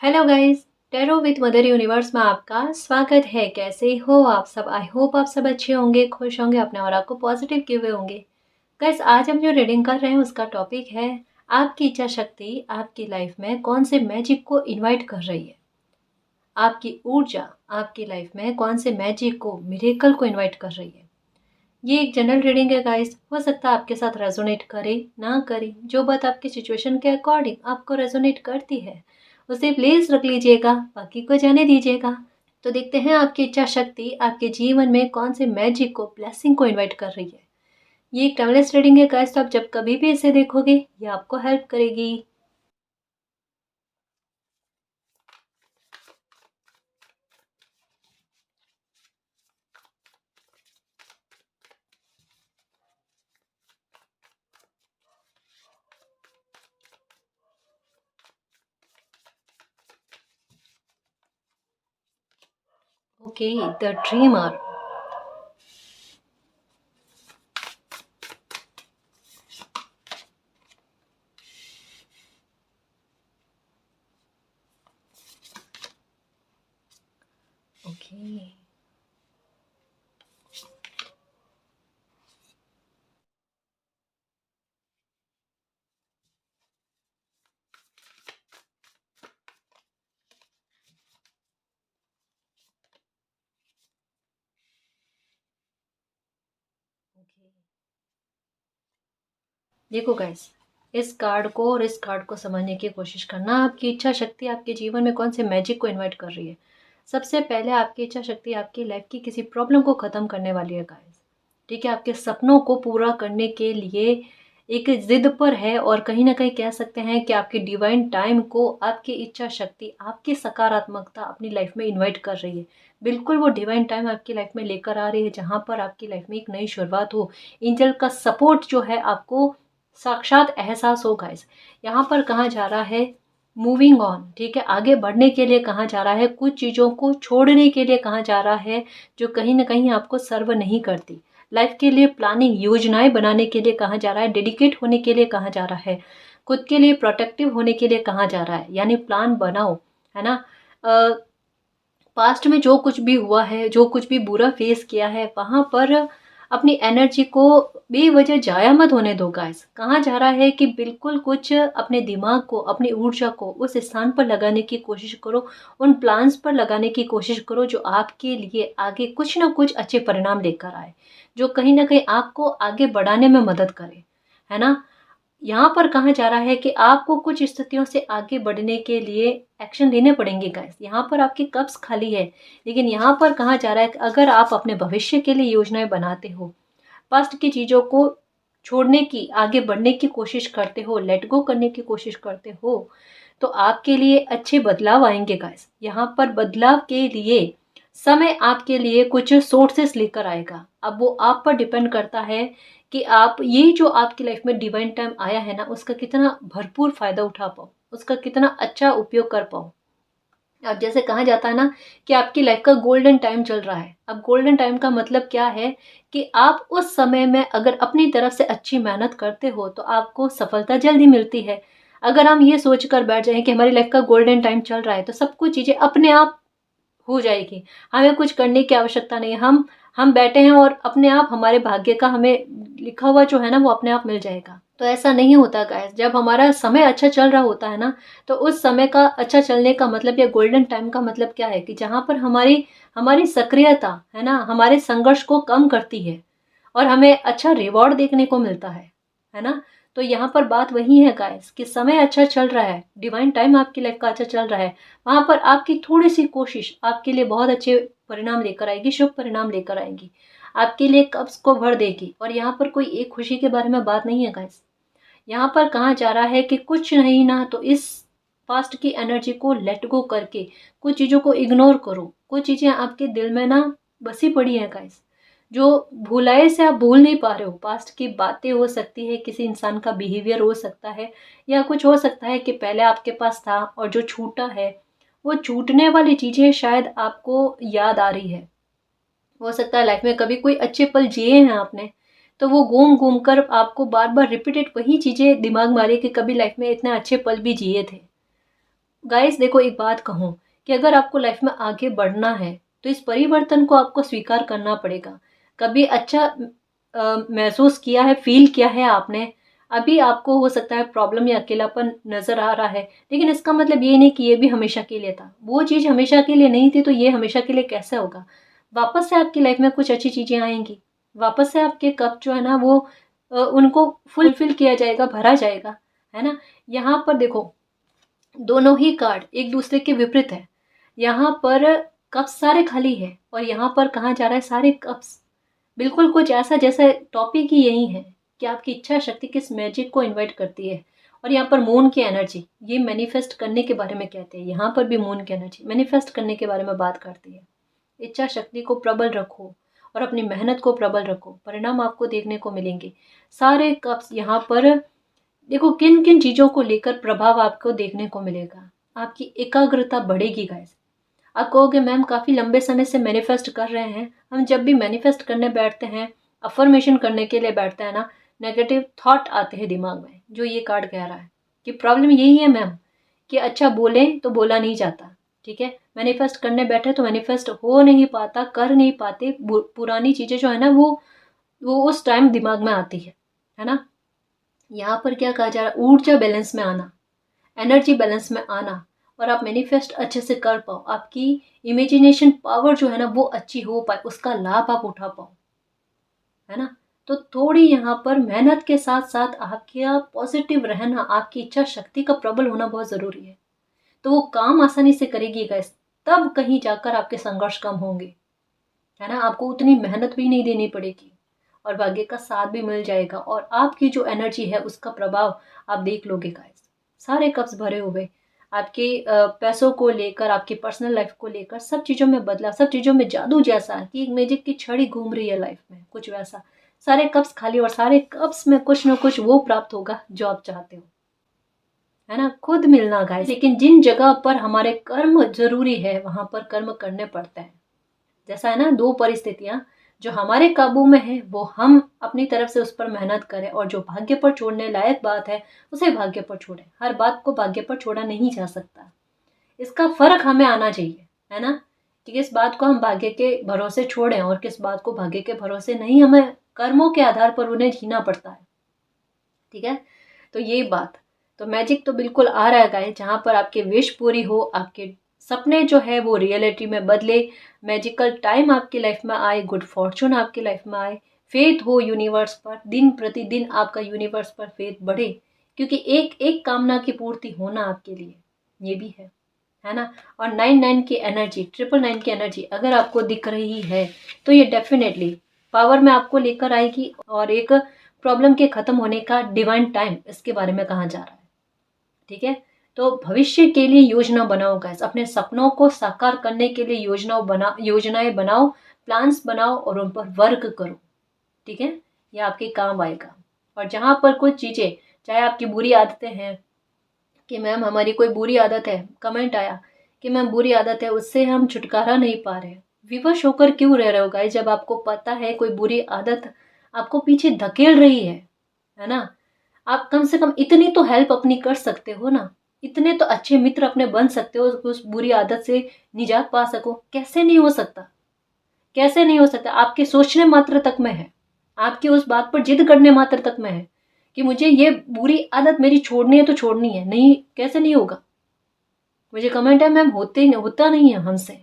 Hello guys, tarot with mother universe में आपका स्वागत है। कैसे हो आप सब? आई होप आप सब अच्छे होंगे, खुश होंगे, अपने और आपको पॉजिटिव किए हुए होंगे। गाइस, आज हम जो रीडिंग कर रहे हैं उसका टॉपिक है आपकी इच्छा शक्ति आपकी लाइफ में कौन से मैजिक को इनवाइट कर रही है। आपकी ऊर्जा आपकी लाइफ में कौन से मैजिक को, मिरेकल को इनवाइट कर रही है। ये एक जनरल रीडिंग है गाइस, हो सकता है आपके साथ रेजोनेट करे ना करे। जो बात आपकी सिचुएशन के अकॉर्डिंग आपको रेजोनेट करती है उसे प्लीज रख लीजिएगा, बाकी को जाने दीजिएगा। तो देखते हैं आपकी इच्छा शक्ति आपके जीवन में कौन से मैजिक को, ब्लेसिंग को इनवाइट कर रही है। ये एक टाइमलेस रीडिंग है गाइस, तो आप जब कभी भी इसे देखोगे ये आपको हेल्प करेगी। Okay, the dreamer. ओके, देखो गाइस, इस कार्ड को और इस कार्ड को समझने की कोशिश करना। आपकी इच्छा शक्ति आपके जीवन में कौन से मैजिक को इनवाइट कर रही है। सबसे पहले आपकी इच्छा शक्ति आपकी लाइफ की किसी प्रॉब्लम को ख़त्म करने वाली है गाइस। ठीक है, आपके सपनों को पूरा करने के लिए एक जिद पर है, और कहीं ना कहीं कह सकते हैं कि आपकी डिवाइन टाइम को आपकी इच्छा शक्ति, आपकी सकारात्मकता अपनी लाइफ में इन्वाइट कर रही है। बिल्कुल वो डिवाइन टाइम आपकी लाइफ में लेकर आ रही है जहाँ पर आपकी लाइफ में एक नई शुरुआत हो। एंजल का सपोर्ट जो है आपको साक्षात एहसास होगा। इस यहाँ पर कहा जा रहा है मूविंग ऑन। ठीक है, आगे बढ़ने के लिए कहा जा रहा है, कुछ चीज़ों को छोड़ने के लिए कहा जा रहा है जो कहीं ना कहीं आपको सर्व नहीं करती। लाइफ के लिए प्लानिंग, योजनाएं बनाने के लिए कहा जा रहा है, डेडिकेट होने के लिए कहा जा रहा है, खुद के लिए प्रोटेक्टिव होने के लिए कहा जा रहा है। यानी प्लान बनाओ, है ना। पास्ट में जो कुछ भी हुआ है, जो कुछ भी बुरा फेस किया है, वहाँ पर अपनी एनर्जी को बेवजह जाया मत होने दो गाइस। कहा जा रहा है कि बिल्कुल कुछ अपने दिमाग को, अपनी ऊर्जा को उस स्थान पर लगाने की कोशिश करो, उन प्लान्स पर लगाने की कोशिश करो जो आपके लिए आगे कुछ ना कुछ अच्छे परिणाम लेकर आए, जो कहीं ना कहीं आपको आगे बढ़ाने में मदद करे, है ना। यहाँ पर कहा जा रहा है कि आपको कुछ स्थितियों से आगे बढ़ने के लिए एक्शन लेने पड़ेंगे गाइस। यहाँ पर आपकी कप्स खाली है, लेकिन यहाँ पर कहा जा रहा है कि अगर आप अपने भविष्य के लिए योजनाएं बनाते हो, पास्ट की चीज़ों को छोड़ने की, आगे बढ़ने की कोशिश करते हो, लेट गो करने की कोशिश करते हो, तो आपके लिए अच्छे बदलाव आएंगे गाइस। यहाँ पर बदलाव के लिए समय आपके लिए कुछ सोर्सेस लेकर आएगा। अब वो आप पर डिपेंड करता है कि आप ये जो आपकी लाइफ में डिवाइन टाइम आया है ना, उसका कितना भरपूर फायदा उठा पाओ, उसका कितना अच्छा उपयोग कर पाओ। अब जैसे कहा जाता है ना कि आपकी लाइफ का गोल्डन टाइम चल रहा है। अब गोल्डन टाइम का मतलब क्या है कि आप उस समय में अगर अपनी तरफ से अच्छी मेहनत करते हो तो आपको सफलता जल्दी मिलती है। अगर हम ये सोच कर बैठ जाएं कि हमारी लाइफ का गोल्डन टाइम चल रहा है तो सब कुछ चीज़ें अपने आप हो जाएगी, हमें कुछ करने की आवश्यकता नहीं है, हम बैठे हैं और अपने आप हमारे भाग्य का हमें लिखा हुआ जो है ना वो अपने आप मिल जाएगा। तो ऐसा नहीं होता गाइस। जब हमारा समय अच्छा चल रहा होता है ना, तो उस समय का अच्छा चलने का मतलब या गोल्डन टाइम का मतलब क्या है कि जहाँ पर हमारी हमारी सक्रियता है ना, हमारे संघर्ष को कम करती है और हमें अच्छा रिवॉर्ड देखने को मिलता है ना। तो यहाँ पर बात वही है गाइस कि समय अच्छा चल रहा है, डिवाइन टाइम आपकी लाइफ का अच्छा चल रहा है, वहां पर आपकी थोड़ी सी कोशिश आपके लिए बहुत अच्छे परिणाम लेकर आएगी, शुभ परिणाम लेकर आएगी, आपके लिए कब्ज को भर देगी। और यहाँ पर कोई एक खुशी के बारे में बात नहीं है गाइस। यहाँ पर कहा जा रहा है कि कुछ नहीं ना तो इस पास्ट की एनर्जी को लेट गो करके कुछ चीज़ों को इग्नोर करो। कुछ चीज़ें आपके दिल में ना बसी पड़ी हैं गाइस, जो भुलाए से आप भूल नहीं पा रहे हो। पास्ट की बातें हो सकती है, किसी इंसान का बिहेवियर हो सकता है, या कुछ हो सकता है कि पहले आपके पास था और जो छूटा है, वो छूटने वाली चीज़ें शायद आपको याद आ रही है। हो सकता है लाइफ में कभी कोई अच्छे पल जिए हैं आपने, तो वो घूम घूम कर आपको बार बार रिपीटेड वही चीज़ें दिमाग में आ रही है कि कभी लाइफ में इतने अच्छे पल भी जिए थे। गाइस देखो, एक बात कहूँ कि अगर आपको लाइफ में आगे बढ़ना है तो इस परिवर्तन को आपको स्वीकार करना पड़ेगा। कभी अच्छा महसूस किया है, फील किया है आपने, अभी आपको हो सकता है प्रॉब्लम या अकेलापन नजर आ रहा है, लेकिन इसका मतलब ये नहीं कि ये भी हमेशा के लिए था। वो चीज हमेशा के लिए नहीं थी तो ये हमेशा के लिए कैसे होगा। वापस से आपकी लाइफ में कुछ अच्छी चीजें आएंगी, वापस से आपके कप जो है ना वो उनको फुलफिल किया जाएगा, भरा जाएगा, है ना। यहाँ पर देखो, दोनों ही कार्ड एक दूसरे के विपरीत है। यहाँ पर कप्स सारे खाली है और यहाँ पर कहा जा रहा है सारे कप्स बिल्कुल कुछ ऐसा, जैसा टॉपिक ही यही है कि आपकी इच्छा शक्ति किस मैजिक को इनवाइट करती है। और यहाँ पर मून की एनर्जी, ये मैनिफेस्ट करने के बारे में कहते हैं। यहाँ पर भी मून की एनर्जी मैनिफेस्ट करने के बारे में बात करती है। इच्छा शक्ति को प्रबल रखो और अपनी मेहनत को प्रबल रखो, परिणाम आपको देखने को मिलेंगे। सारे कप्स यहाँ पर देखो, किन किन चीजों को लेकर प्रभाव आपको देखने को मिलेगा। आपकी एकाग्रता बढ़ेगी गाइस। आप कहोगे मैम काफी लंबे समय से मैनिफेस्ट कर रहे हैं। हम जब भी मैनिफेस्ट करने बैठते हैं, अफर्मेशन करने के लिए बैठते हैं ना, नेगेटिव थॉट आते हैं दिमाग में। जो ये कार्ड कह रहा है कि प्रॉब्लम यही है मैम कि अच्छा बोले तो बोला नहीं जाता, ठीक है। मैनिफेस्ट करने बैठे तो मैनिफेस्ट हो नहीं पाता, कर नहीं पाते। पुरानी चीजें जो है ना वो उस टाइम दिमाग में आती है ना। यहाँ पर क्या कहा जा रहा है, ऊर्जा बैलेंस में आना, एनर्जी बैलेंस में आना, और आप मैनिफेस्ट अच्छे से कर पाओ। आपकी इमेजिनेशन पावर जो है ना वो अच्छी हो पाए, उसका लाभ आप उठा पाओ, है ना। तो थोड़ी यहाँ पर मेहनत के साथ साथ आपका पॉजिटिव रहना, आपकी इच्छा शक्ति का प्रबल होना बहुत जरूरी है। तो वो काम आसानी से करेगी गाइस, तब कहीं जाकर आपके संघर्ष कम होंगे, है ना। आपको उतनी मेहनत भी नहीं देनी पड़ेगी और भाग्य का साथ भी मिल जाएगा, और आपकी जो एनर्जी है उसका प्रभाव आप देख लोगे गाइस। सारे कप्स भरे हुए, आपके पैसों को लेकर, आपकी पर्सनल लाइफ को लेकर, सब चीजों में बदलाव, सब चीजों में जादू जैसा कि एक मैजिक की छड़ी घूम रही है लाइफ में, कुछ वैसा। सारे कप्स खाली और सारे कप्स में कुछ ना कुछ वो प्राप्त होगा जो आप चाहते हो, है ना। खुद मिलना गाइस। लेकिन जिन जगह पर हमारे कर्म जरूरी है वहां पर कर्म करने पड़ते हैं। जैसा है ना, दो परिस्थितियां जो हमारे काबू में है वो हम अपनी तरफ से उस पर मेहनत करें, और जो भाग्य पर छोड़ने लायक बात है उसे भाग्य पर छोड़ें। हर बात को भाग्य पर छोड़ा नहीं जा सकता, इसका फर्क हमें आना चाहिए, है ना। कि किस बात को हम भाग्य के भरोसे छोड़ें और किस बात को भाग्य के भरोसे नहीं, हमें कर्मों के आधार पर उन्हें जीना पड़ता है, ठीक है। तो ये बात, तो मैजिक तो बिल्कुल आ रहा है गाइस, जहां पर आपकी विश पूरी हो, आपके सपने जो है वो रियलिटी में बदले, मैजिकल टाइम आपकी लाइफ में आए, गुड फॉर्चून आपकी लाइफ में आए, फेथ हो यूनिवर्स पर, दिन प्रतिदिन आपका यूनिवर्स पर फेथ बढ़े, क्योंकि एक एक कामना की पूर्ति होना आपके लिए ये भी है ना। और 99 की एनर्जी, 999 की एनर्जी अगर आपको दिख रही है तो ये डेफिनेटली पावर में आपको लेकर आएगी, और एक प्रॉब्लम के खत्म होने का डिवाइन टाइम इसके बारे में कहा जा रहा है, ठीक है। तो भविष्य के लिए योजना बनाओ गाइस, अपने सपनों को साकार करने के लिए योजनाएं बनाओ, प्लान्स बनाओ और उन पर वर्क करो, ठीक है। ये आपके काम आएगा। और जहां पर कुछ चीजें, चाहे आपकी बुरी आदतें हैं कि मैम हमारी कोई बुरी आदत है, कमेंट आया कि मैम बुरी आदत है उससे हम छुटकारा नहीं पा रहे, विवश होकर क्यों रह रहे हो गाइस। जब आपको पता है कोई बुरी आदत आपको पीछे धकेल रही है ना, आप कम से कम इतनी तो हेल्प अपनी कर सकते हो ना, इतने तो अच्छे मित्र अपने बन सकते हो, उस बुरी आदत से निजात पा सको। कैसे नहीं हो सकता, कैसे नहीं हो सकता। आपके सोचने मात्र तक में है, आपकी उस बात पर जिद करने मात्र तक में है कि मुझे ये बुरी आदत मेरी छोड़नी है तो छोड़नी है। नहीं, कैसे नहीं होगा। मुझे कमेंट है मैम होता नहीं है हमसे,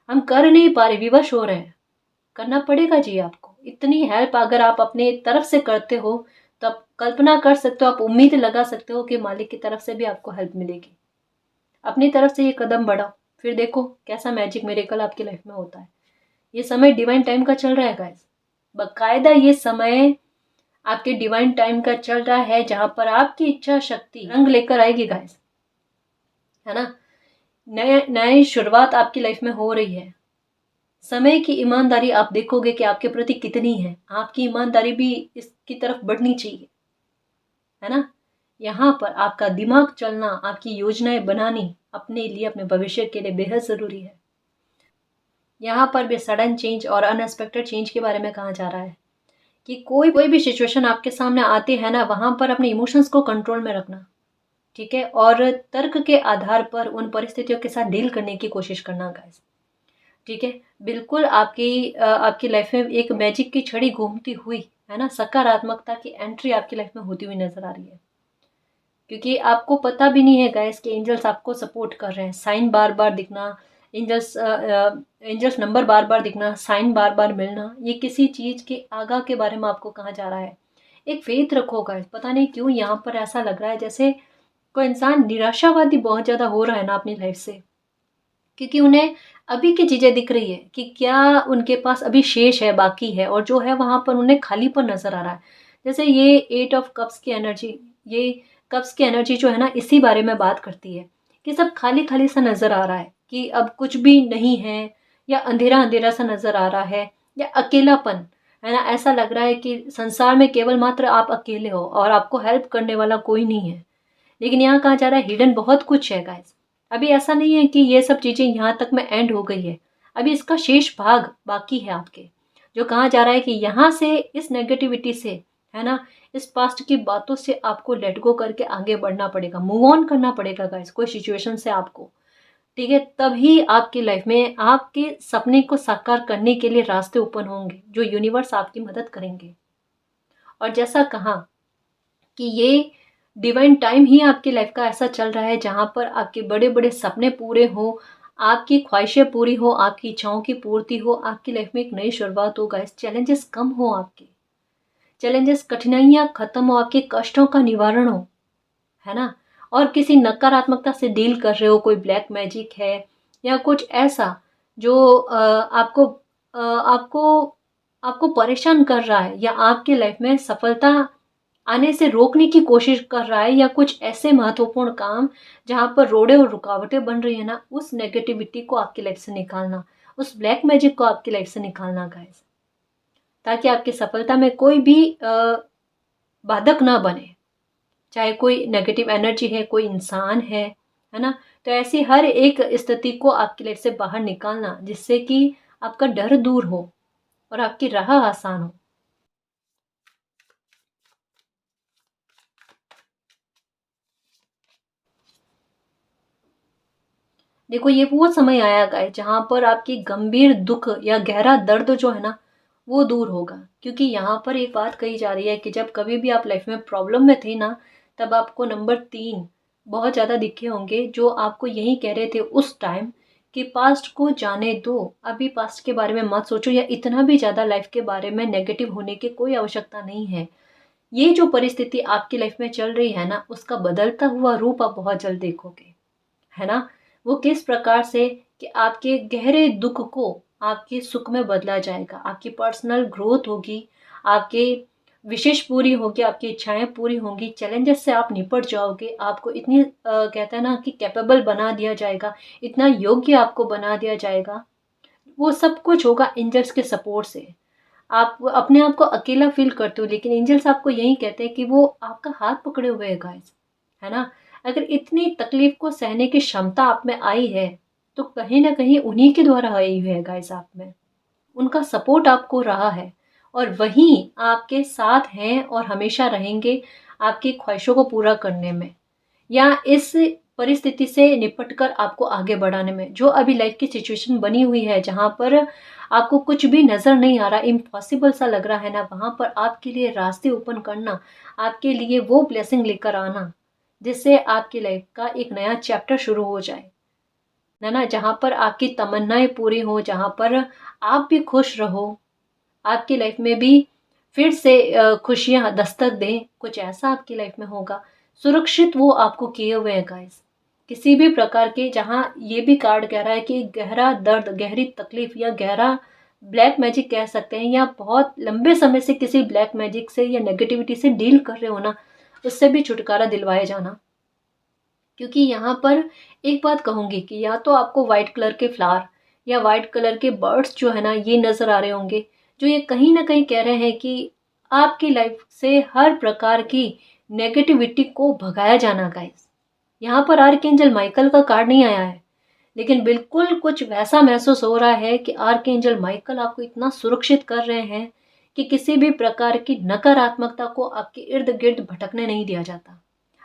हम कर नहीं पा रहे, विवश हो रहे हैं। करना पड़ेगा जी आपको। इतनी हेल्प अगर आप अपने तरफ से करते हो तो आप कल्पना कर सकते हो, आप उम्मीद लगा सकते हो कि मालिक की तरफ से भी आपको हेल्प मिलेगी। अपनी तरफ से ये कदम बढ़ाओ, फिर देखो कैसा मैजिक मिरेकल आपकी लाइफ में होता है। ये समय डिवाइन टाइम का चल रहा है गाइस, बकायदा ये समय आपके डिवाइन टाइम का चल रहा है, जहां पर आपकी इच्छा शक्ति रंग लेकर आएगी गाइस, है ना। नए नई शुरुआत आपकी लाइफ में हो रही है। समय की ईमानदारी आप देखोगे कि आपके प्रति कितनी है, आपकी ईमानदारी भी इसकी तरफ बढ़नी चाहिए, है ना। यहाँ पर आपका दिमाग चलना, आपकी योजनाएं बनानी अपने लिए, अपने भविष्य के लिए बेहद जरूरी है। यहाँ पर भी सडन चेंज और अनएक्सपेक्टेड चेंज के बारे में कहा जा रहा है कि कोई कोई भी सिचुएशन आपके सामने आती है ना, वहां पर अपने इमोशंस को कंट्रोल में रखना, ठीक है, और तर्क के आधार पर उन परिस्थितियों के साथ डील करने की कोशिश करना गाइस। ठीक है, बिल्कुल आपकी लाइफ में एक मैजिक की छड़ी घूमती हुई, है ना, सकारात्मकता की एंट्री आपकी लाइफ में होती हुई नजर आ रही है। क्योंकि आपको पता भी नहीं है गाइस कि एंजल्स आपको सपोर्ट कर रहे हैं। साइन बार बार दिखना, एंजल्स नंबर बार बार दिखना, साइन बार बार मिलना, ये किसी चीज के आगा के बारे में आपको कहा जा रहा है। एक फेथ रखो गाइस। पता नहीं क्यों यहाँ पर ऐसा लग रहा है जैसे कोई इंसान निराशावादी बहुत ज्यादा हो रहा है ना अपनी लाइफ से, क्योंकि उन्हें अभी की चीजें दिख रही है कि क्या उनके पास अभी शेष है, बाकी है, और जो है वहां पर उन्हें खालीपन नजर आ रहा है। जैसे ये 8 ऑफ कप्स की एनर्जी, ये कप्स की एनर्जी जो है ना, इसी बारे में बात करती है कि सब खाली खाली सा नजर आ रहा है, कि अब कुछ भी नहीं है, या अंधेरा अंधेरा सा नजर आ रहा है, या अकेलापन, है ना। ऐसा लग रहा है कि संसार में केवल मात्र आप अकेले हो और आपको हेल्प करने वाला कोई नहीं है। लेकिन यहाँ कहा जा रहा है हिडन बहुत कुछ है गाइस। अभी ऐसा नहीं है कि ये सब चीजें यहाँ तक में एंड हो गई है, अभी इसका शेष भाग बाकी है आपके। जो कहा जा रहा है कि यहाँ से, इस नेगेटिविटी से, है ना, इस पास्ट की बातों से आपको लेट गो करके आगे बढ़ना पड़ेगा, मूव ऑन करना पड़ेगा गाइस, कोई सिचुएशन से आपको। ठीक है, तभी आपकी लाइफ में आपके सपने को साकार करने के लिए रास्ते ओपन होंगे, जो यूनिवर्स आपकी मदद करेंगे। और जैसा कहा कि ये डिवाइन टाइम ही आपकी लाइफ का ऐसा चल रहा है जहां पर आपके बड़े बड़े सपने पूरे हो, आपकी ख्वाहिशें पूरी हो, आपकी इच्छाओं की पूर्ति हो, आपकी लाइफ में एक नई शुरुआत हो गाइस। चैलेंजेस कम हो, आपके चैलेंजेस, कठिनाइयां खत्म हो, आपके कष्टों का निवारण हो, है ना। और किसी नकारात्मकता से डील कर रहे हो, कोई ब्लैक मैजिक है या कुछ ऐसा जो आपको आपको परेशान कर रहा है, या आपकी लाइफ में सफलता आने से रोकने की कोशिश कर रहा है, या कुछ ऐसे महत्वपूर्ण काम जहां पर रोड़े और रुकावटें बन रही है ना, उस नेगेटिविटी को आपकी लाइफ से निकालना, उस ब्लैक मैजिक को आपकी लाइफ से निकालना गाइस, ताकि आपकी सफलता में कोई भी बाधक ना बने। चाहे कोई नेगेटिव एनर्जी है, कोई इंसान है ना। तो ऐसी हर एक स्थिति को आपकी लाइफ से बाहर निकालना, जिससे कि आपका डर दूर हो और आपकी राह आसान हो। देखो, ये वो समय आया गाइस जहां पर आपकी गंभीर दुख या गहरा दर्द जो है ना, वो दूर होगा। क्योंकि यहाँ पर एक बात कही जा रही है कि जब कभी भी आप लाइफ में प्रॉब्लम में थे ना, तब आपको नंबर 3 बहुत ज्यादा दिखे होंगे, जो आपको यही कह रहे थे उस टाइम कि पास्ट को जाने दो, अभी पास्ट के बारे में मत सोचो, या इतना भी ज्यादा लाइफ के बारे में नेगेटिव होने की कोई आवश्यकता नहीं है। ये जो परिस्थिति आपकी लाइफ में चल रही है ना, उसका बदलता हुआ रूप आप बहुत जल्द देखोगे, है ना। वो किस प्रकार से कि आपके गहरे दुख को आपके सुख में बदला जाएगा, आपकी पर्सनल ग्रोथ होगी, आपके विशेष पूरी होगी, आपकी इच्छाएं पूरी होंगी, चैलेंजेस से आप निपट जाओगे, आपको इतनी कहते हैं ना कि कैपेबल बना दिया जाएगा, इतना योग्य आपको बना दिया जाएगा। वो सब कुछ होगा एंजल्स के सपोर्ट से। आप अपने आप को अकेला फील करते हो, लेकिन एंजल्स आपको यही कहते हैं कि वो आपका हाथ पकड़े हुए है गाइस, है ना। अगर इतनी तकलीफ को सहने की क्षमता आप में आई है, तो कहीं ना कहीं उन्हीं के द्वारा आई हुई है गाइस आप में। उनका सपोर्ट आपको रहा है, और वही आपके साथ हैं और हमेशा रहेंगे आपकी ख्वाहिशों को पूरा करने में, या इस परिस्थिति से निपटकर आपको आगे बढ़ाने में। जो अभी लाइफ की सिचुएशन बनी हुई है जहां पर आपको कुछ भी नजर नहीं आ रहा, इम्पॉसिबल सा लग रहा है ना, वहां पर आपके लिए रास्ते ओपन करना, आपके लिए वो ब्लेसिंग लेकर आना, जिससे आपकी लाइफ का एक नया चैप्टर शुरू हो जाए, है ना। जहां पर आपकी तमन्नाएं पूरी हो, जहां पर आप भी खुश रहो, आपकी लाइफ में भी फिर से खुशियां दस्तक दें, कुछ ऐसा आपकी लाइफ में होगा। सुरक्षित वो आपको किए हुए हैं गाइस, किसी भी प्रकार के, जहां ये भी कार्ड कह रहा है कि गहरा दर्द, गहरी तकलीफ, या गहरा ब्लैक मैजिक कह सकते हैं, या बहुत लंबे समय से किसी ब्लैक मैजिक से या नेगेटिविटी से डील कर रहे हो ना, उससे भी छुटकारा दिलवाए जाना। क्योंकि यहाँ पर एक बात कहूंगी कि या तो आपको व्हाइट कलर के फ्लावर या व्हाइट कलर के बर्ड्स जो है ना, ये नजर आ रहे होंगे, जो ये कहीं ना कहीं कह रहे हैं कि आपकी लाइफ से हर प्रकार की नेगेटिविटी को भगाया जाना गाइस। यहाँ पर आर्कएंजल माइकल का कार्ड नहीं आया है, लेकिन बिल्कुल कुछ वैसा महसूस हो रहा है कि आर्कएंजल माइकल आपको इतना सुरक्षित कर रहे हैं कि किसी भी प्रकार की नकारात्मकता को आपके इर्द गिर्द भटकने नहीं दिया जाता।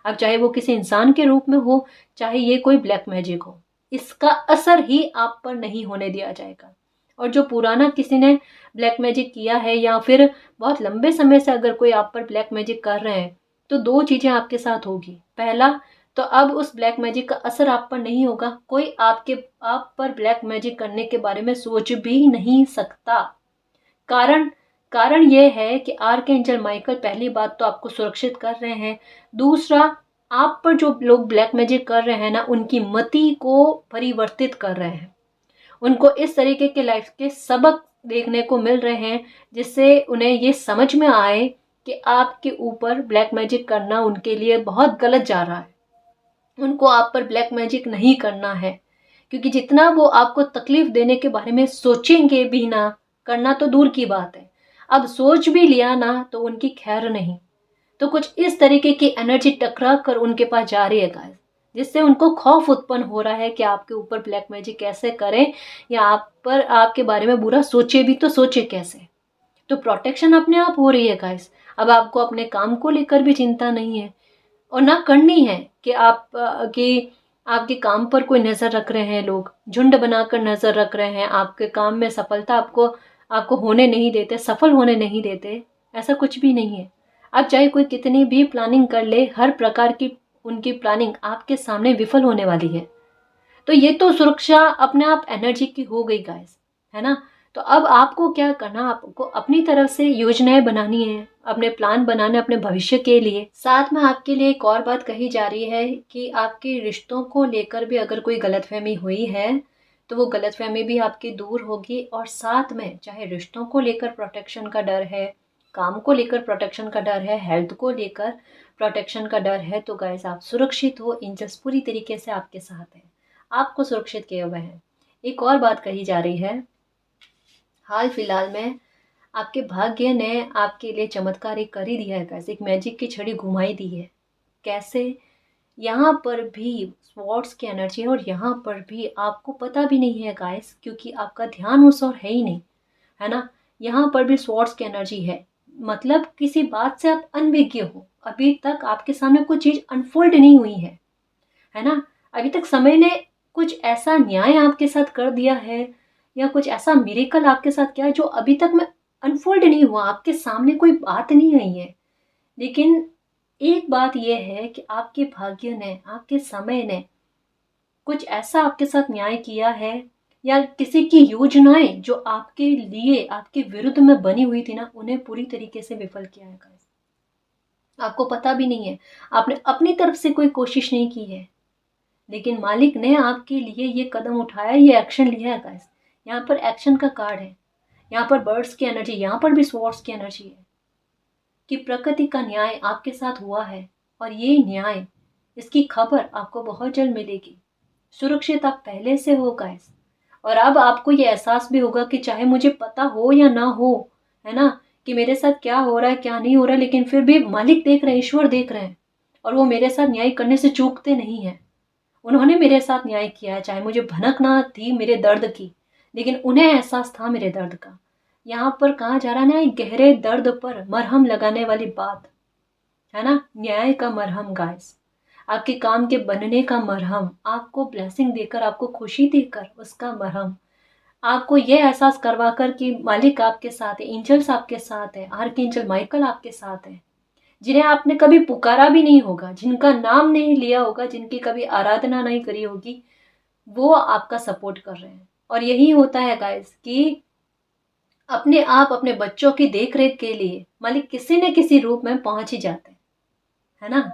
अब चाहे वो किसी इंसान के रूप में हो, चाहे ये कोई ब्लैक मैजिक हो, इसका असर ही आप पर नहीं होने दिया जाएगा। और जो पुराना किसी ने ब्लैक मैजिक किया है या फिर बहुत लंबे समय से अगर कोई आप पर ब्लैक मैजिक कर रहे हैं, तो दो चीज़ें आपके साथ होगी। पहला, तो अब उस ब्लैक मैजिक का असर आप पर नहीं होगा, कोई आप पर ब्लैक मैजिक करने के बारे में सोच भी नहीं सकता। कारण कारण ये है कि आर्कएंजल माइकल पहली बात तो आपको सुरक्षित कर रहे हैं, दूसरा आप पर जो लोग ब्लैक मैजिक कर रहे हैं ना, उनकी मति को परिवर्तित कर रहे हैं। उनको इस तरीके के लाइफ के सबक देखने को मिल रहे हैं जिससे उन्हें ये समझ में आए कि आपके ऊपर ब्लैक मैजिक करना उनके लिए बहुत गलत जा रहा है। उनको आप पर ब्लैक मैजिक नहीं करना है, क्योंकि जितना वो आपको तकलीफ देने के बारे में सोचेंगे भी ना, करना तो दूर की बात है, अब सोच भी लिया ना तो उनकी खैर नहीं। तो कुछ इस तरीके की एनर्जी टकरा कर उनके पास जा रही है गाइस, जिससे उनको खौफ उत्पन्न हो रहा है कि आपके ऊपर ब्लैक मैजिक कैसे करें या आप पर आपके बारे में बुरा सोचे भी तो सोचे कैसे। तो प्रोटेक्शन अपने आप हो रही है गाइस। अब आपको अपने काम को लेकर भी चिंता नहीं है और ना करनी है कि आपके काम पर कोई नज़र रख रहे हैं, लोग झुंड बनाकर नज़र रख रहे हैं, आपके काम में सफलता आपको होने नहीं देते, सफल होने नहीं देते। ऐसा कुछ भी नहीं है। अब चाहे कोई कितनी भी प्लानिंग कर ले, हर प्रकार की उनकी प्लानिंग आपके सामने विफल होने वाली है। तो ये तो सुरक्षा अपने आप एनर्जी की हो गई गाइस, है ना। तो अब आपको क्या करना, आपको अपनी तरफ से योजनाएं बनानी है, अपने प्लान बनाने अपने भविष्य के लिए। साथ में आपके लिए एक और बात कही जा रही है कि आपके रिश्तों को लेकर भी अगर कोई गलतफहमी हुई है तो वो गलतफहमी भी आपकी दूर होगी। और साथ में चाहे रिश्तों को लेकर प्रोटेक्शन का डर है, काम को लेकर प्रोटेक्शन का डर है, हेल्थ को लेकर प्रोटेक्शन का डर है, तो गाइस आप सुरक्षित हो। एंजल्स पूरी तरीके से आपके साथ हैं, आपको सुरक्षित किए हुए हैं। एक और बात कही जा रही है, हाल फिलहाल में आपके भाग्य ने आपके लिए चमत्कार एक कर ही दिया है गाइस, एक मैजिक की छड़ी घुमाई दी है। कैसे? यहाँ पर भी स्वॉर्ड्स की एनर्जी है और यहाँ पर भी आपको पता भी नहीं है गाइस, क्योंकि आपका ध्यान उस ओर है ही नहीं, है ना। यहाँ पर भी स्वॉर्ड्स की एनर्जी है, मतलब किसी बात से आप अनभिज्ञ हो, अभी तक आपके सामने कोई चीज़ अनफोल्ड नहीं हुई है ना। अभी तक समय ने कुछ ऐसा न्याय आपके साथ कर दिया है या कुछ ऐसा मिरेकल आपके साथ किया है जो अभी तक में अनफोल्ड नहीं हुआ, आपके सामने कोई बात नहीं आई है। लेकिन एक बात यह है कि आपके भाग्य ने, आपके समय ने कुछ ऐसा आपके साथ न्याय किया है या किसी की योजनाएं जो आपके लिए आपके विरुद्ध में बनी हुई थी ना, उन्हें पूरी तरीके से विफल किया है गाइस। आपको पता भी नहीं है, आपने अपनी तरफ से कोई कोशिश नहीं की है, लेकिन मालिक ने आपके लिए ये कदम उठाया, ये एक्शन लिया है गाइस। यहाँ पर एक्शन का कार्ड है, यहाँ पर बर्ड्स की एनर्जी, यहाँ पर भी स्वॉर्ड्स की एनर्जी है कि प्रकृति का न्याय आपके साथ हुआ है और ये न्याय, इसकी खबर आपको बहुत जल्द मिलेगी। सुरक्षित आप पहले से हो गाइस। और अब आपको ये एहसास भी होगा कि चाहे मुझे पता हो या ना हो, है ना, कि मेरे साथ क्या हो रहा है क्या नहीं हो रहा है, लेकिन फिर भी मालिक देख रहे हैं, ईश्वर देख रहे हैं और वो मेरे साथ न्याय करने से चूकते नहीं हैं। उन्होंने मेरे साथ न्याय किया है, चाहे मुझे भनक ना थी मेरे दर्द की, लेकिन उन्हें एहसास था मेरे दर्द का। यहाँ पर कहा जा रहा है ना, एक गहरे दर्द पर मरहम लगाने वाली बात, है ना, न्याय का मरहम गाइस, आपके काम के बनने का मरहम, आपको ब्लेसिंग देकर, आपको खुशी देकर उसका मरहम, आपको यह एहसास करवाकर कि मालिक आपके साथ है, एंजल्स आपके साथ है, आर्कएंजल माइकल आपके साथ है, जिन्हें आपने कभी पुकारा भी नहीं होगा, जिनका नाम नहीं लिया होगा, जिनकी कभी आराधना नहीं करी होगी, वो आपका सपोर्ट कर रहे हैं। और यही होता है गाइस कि अपने आप अपने बच्चों की देख रेख के लिए मालिक किसी न किसी रूप में पहुंच ही जाते हैं, है ना।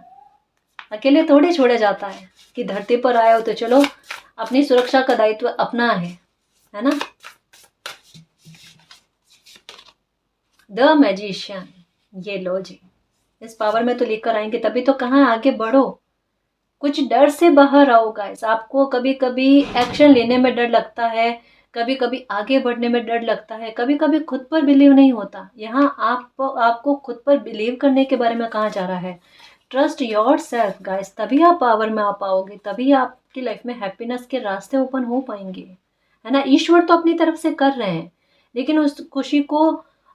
अकेले थोड़े छोड़ा जाता है कि धरती पर आए हो तो चलो अपनी सुरक्षा का दायित्व अपना है ना। द मैजिशियन, ये लो जी, इस पावर में तो लेकर आएंगे तभी तो कहाँ, आगे बढ़ो, कुछ डर से बाहर आओ गाइस। आपको कभी कभी एक्शन लेने में डर लगता है, कभी कभी आगे बढ़ने में डर लगता है, कभी कभी खुद पर बिलीव नहीं होता। यहाँ आपको खुद पर बिलीव करने के बारे में कहा जा रहा है। ट्रस्ट योर सेल्फ गाइस, तभी आप पावर में आ पाओगे, तभी आपकी लाइफ में हैप्पीनेस के रास्ते ओपन हो पाएंगे, है ना। ईश्वर तो अपनी तरफ से कर रहे हैं, लेकिन उस खुशी को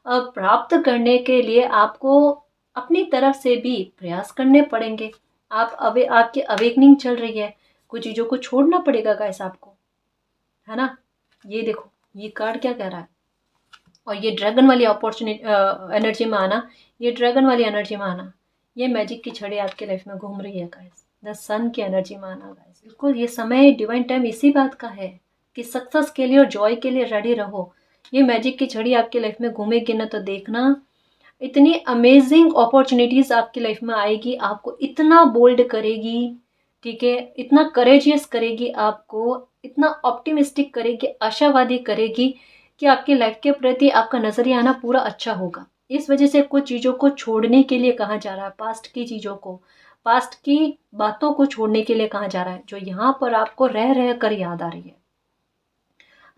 प्राप्त करने के लिए आपको अपनी तरफ से भी प्रयास करने पड़ेंगे। आपकी अवेकनिंग चल रही है, कुछ चीज़ों को छोड़ना पड़ेगा गाइस आपको, है ना। ये देखो, ये कार्ड क्या कह रहा है, और ये ड्रैगन वाली अपॉर्चुनिटी एनर्जी में आना, ये ड्रैगन वाली एनर्जी में आना, ये मैजिक की छड़ी आपके लाइफ में घूम रही है गाइस। द सन की एनर्जी में आना गाइस, बिल्कुल ये समय डिवाइन टाइम इसी बात का है कि सक्सेस के लिए और जॉय के लिए रेडी रहो। ये मैजिक की छड़ी आपकी लाइफ में घूमेगी ना तो देखना, इतनी अमेजिंग अपॉर्चुनिटीज आपकी लाइफ में आएगी, आपको इतना बोल्ड करेगी, ठीक है, इतना करेजियस करेगी, आपको इतना ऑप्टिमिस्टिक करेगी, आशावादी करेगी कि आपकी लाइफ के प्रति आपका नजरिया आना पूरा अच्छा होगा। इस वजह से कुछ चीज़ों को छोड़ने के लिए कहा जा रहा है, पास्ट की चीज़ों को, पास्ट की बातों को छोड़ने के लिए कहा जा रहा है, जो यहाँ पर आपको रह रह कर याद आ रही है।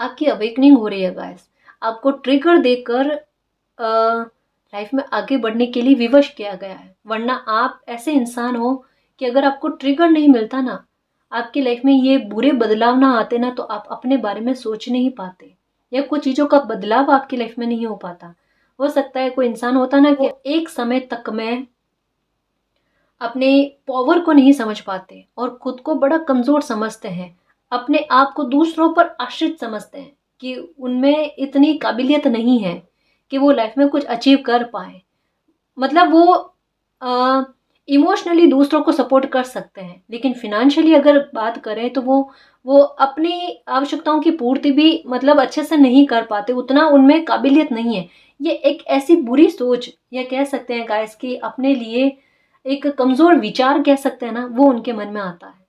आपकी अवेकनिंग हो रही है गाइस, आपको ट्रिगर देकर लाइफ में आगे बढ़ने के लिए विवश किया गया है। वरना आप ऐसे इंसान हो कि अगर आपको ट्रिगर नहीं मिलता ना, आपकी लाइफ में ये बुरे बदलाव ना आते ना, तो आप अपने बारे में सोच नहीं पाते, या कुछ चीज़ों का बदलाव आपकी लाइफ में नहीं हो पाता। हो सकता है कोई इंसान होता ना कि एक समय तक में अपने पावर को नहीं समझ पाते और खुद को बड़ा कमज़ोर समझते हैं, अपने आप को दूसरों पर आश्रित समझते हैं कि उनमें इतनी काबिलियत नहीं है कि वो लाइफ में कुछ अचीव कर पाए। मतलब वो इमोशनली दूसरों को सपोर्ट कर सकते हैं, लेकिन फिनेंशियली अगर बात करें तो वो अपनी आवश्यकताओं की पूर्ति भी मतलब अच्छे से नहीं कर पाते, उतना उनमें काबिलियत नहीं है। ये एक ऐसी बुरी सोच, या कह सकते हैं गाइस कि अपने लिए एक कमज़ोर विचार कह सकते हैं ना, वो उनके मन में आता है।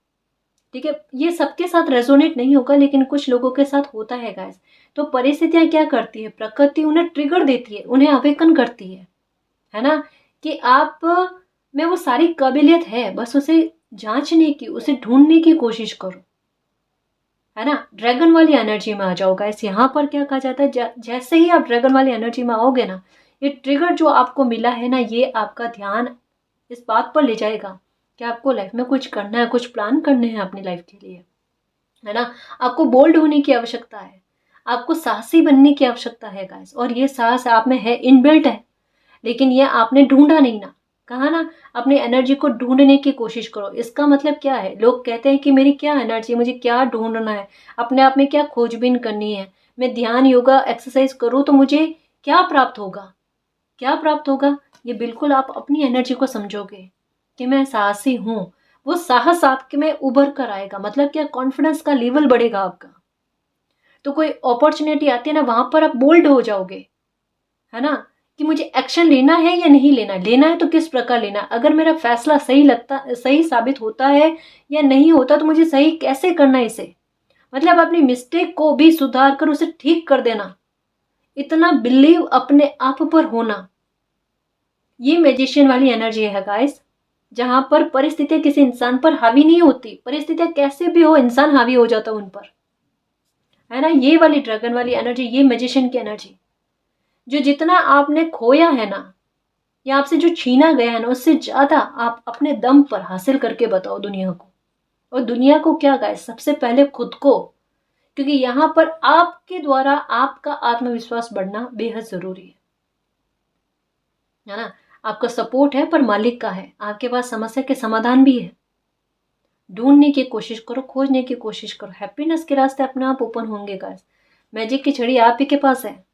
ठीक है, ये सबके साथ रेजोनेट नहीं होगा, लेकिन कुछ लोगों के साथ होता है गाइस। तो परिस्थितियां क्या करती है, प्रकृति उन्हें ट्रिगर देती है, उन्हें अवेकन करती है ना, कि आप में वो सारी काबिलियत है, बस उसे जांचने की, उसे ढूंढने की कोशिश करो, है ना। ड्रैगन वाली एनर्जी में आ जाओ गाइस। यहाँ पर क्या कहा जाता है, जैसे ही आप ड्रैगन वाली एनर्जी में आओगे ना, ये ट्रिगर जो आपको मिला है ना, ये आपका ध्यान इस बात पर ले जाएगा कि आपको लाइफ में कुछ करना है, कुछ प्लान करने हैं अपनी लाइफ के लिए, है ना। आपको बोल्ड होने की आवश्यकता है, आपको साहसी बनने की आवश्यकता है गाइस, और ये साहस आप में है, इनबिल्ट है, लेकिन ये आपने ढूंढा नहीं ना। कहा ना, अपनी एनर्जी को ढूंढने की कोशिश करो। इसका मतलब क्या है, लोग कहते हैं कि मेरी क्या एनर्जी, मुझे क्या ढूंढना है, अपने आप में क्या खोजबीन करनी है, मैं ध्यान योगा एक्सरसाइज करूँ तो मुझे क्या प्राप्त होगा, क्या प्राप्त होगा। ये बिल्कुल आप अपनी एनर्जी को समझोगे कि मैं साहसी हूँ, वो साहस आपके में उभर कर आएगा। मतलब क्या, कॉन्फिडेंस का लेवल बढ़ेगा आपका। तो कोई अपॉर्चुनिटी आती है ना, वहां पर आप बोल्ड हो जाओगे, है ना, कि मुझे एक्शन लेना है या नहीं लेना, लेना है तो किस प्रकार लेना, अगर मेरा फैसला सही साबित होता है या नहीं होता, तो मुझे सही कैसे करना है इसे। मतलब अपनी मिस्टेक को भी सुधार कर उसे ठीक कर देना, इतना बिलीव अपने आप पर होना, ये मैजिशियन वाली एनर्जी है गाइस। जहां पर परिस्थितियां किसी इंसान पर हावी नहीं होती, परिस्थितियां कैसे भी हो, इंसान हावी हो जाता उन पर, है ना। ये वाली ड्रैगन वाली एनर्जी, ये मैजिशियन की एनर्जी, जो जितना आपने खोया है ना, या आपसे जो छीना गया है ना, उससे ज्यादा आप अपने दम पर हासिल करके बताओ दुनिया को। और दुनिया को क्या गाइस, सबसे पहले खुद को, क्योंकि यहाँ पर आपके द्वारा आपका आत्मविश्वास बढ़ना बेहद जरूरी है ना। आपका सपोर्ट है पर मालिक का है, आपके पास समस्या के समाधान भी है। ढूंढने की कोशिश करो, खोजने की कोशिश करो, हैप्पीनेस के रास्ते अपने आप ओपन होंगे गाइस। मैजिक की छड़ी आप ही के पास है,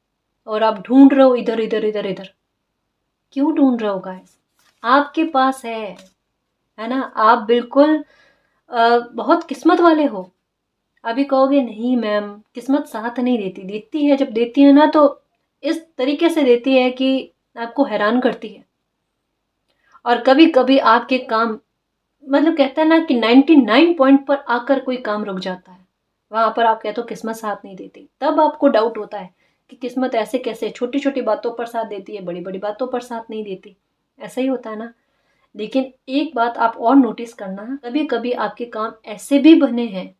और आप ढूंढ रहे हो इधर इधर इधर इधर। क्यों ढूंढ रहे हो गाइस, आपके पास है ना। आप बिल्कुल बहुत किस्मत वाले हो। अभी कहोगे नहीं मैम, किस्मत साथ नहीं देती, देती है, जब देती है ना तो इस तरीके से देती है कि आपको हैरान करती है। और कभी कभी आपके काम, मतलब कहता है ना कि 99 पॉइंट पर आकर कोई काम रुक जाता है, वहां पर आप कहते हो किस्मत साथ नहीं देती, तब आपको डाउट होता है कि किस्मत ऐसे कैसे, छोटी छोटी बातों पर साथ देती है, बड़ी बड़ी बातों पर साथ नहीं देती। ऐसा ही होता है ना। लेकिन एक बात आप और नोटिस करना, कभी कभी आपके काम ऐसे भी बने हैं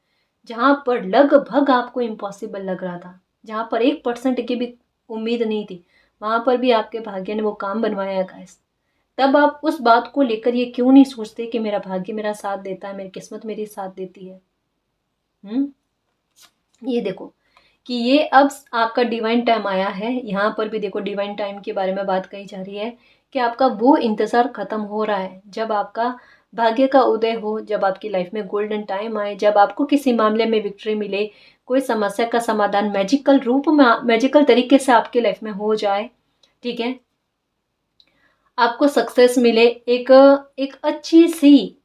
जहां पर लगभग आपको इम्पॉसिबल लग रहा था, जहां पर 1% की भी उम्मीद नहीं थी, वहां पर भी आपके भाग्य ने वो काम बनवाया है गाइस। तब आप उस बात को लेकर ये क्यों नहीं सोचते कि मेरा भाग्य मेरा साथ देता है, मेरी किस्मत मेरी साथ देती है। ये देखो कि ये अब आपका डिवाइन टाइम आया है। यहाँ पर भी देखो, डिवाइन टाइम के बारे में बात कही जा रही है कि आपका वो इंतज़ार ख़त्म हो रहा है जब आपका भाग्य का उदय हो, जब आपकी लाइफ में गोल्डन टाइम आए, जब आपको किसी मामले में विक्ट्री मिले, कोई समस्या का समाधान मैजिकल रूप में, मैजिकल तरीके से आपकी लाइफ में हो जाए, ठीक है, आपको सक्सेस मिले, एक एक अच्छी सी